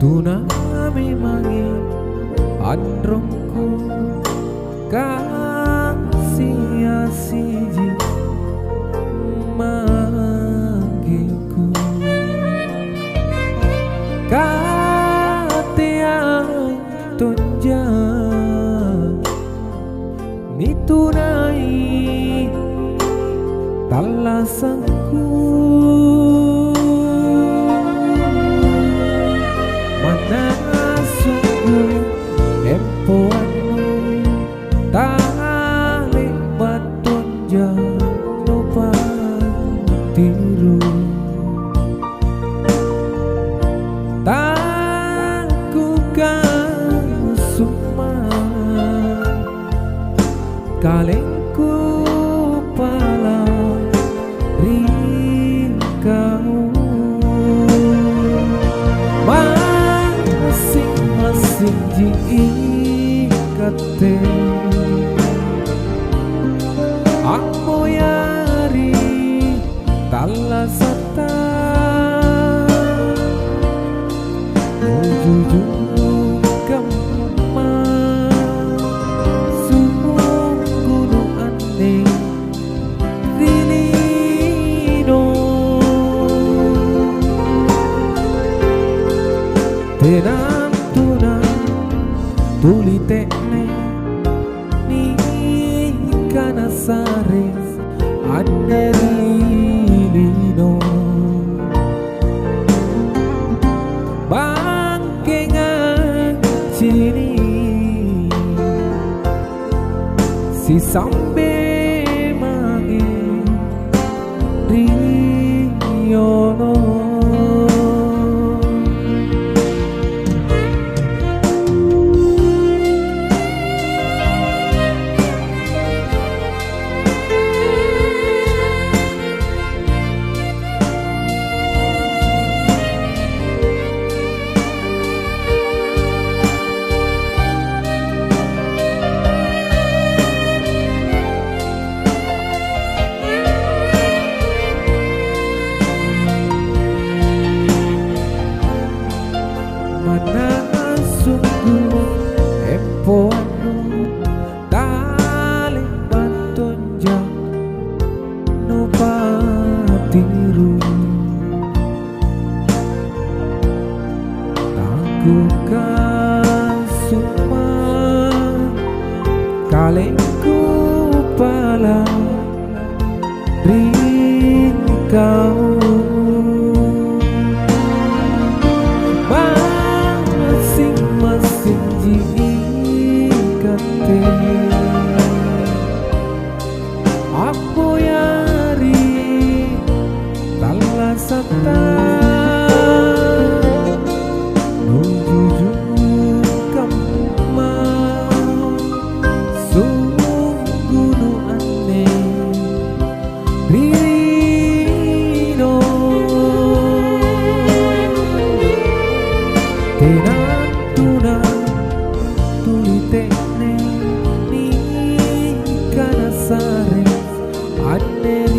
Tuna memangi androngku kasih siji manggilku kateang tunjang nitunai talasanku mana sungguh empoanu tali batunjang lupa tiru takukan sukma kalengku pala rikau masing-masing jikate aku yari talasata jujur kemma sungguh aneh dilino tenang tunang tulitekne ni kana sare anderilino bangkengan sini si sambe mangi riono sungguh empoanu tali batunjang nopa tiru takukan sukma kalengku pala rikau masing-masing jikate aku yari talasata nuju kemma sungguh aneh rino tenang tunang tulitekne ni kana sare ane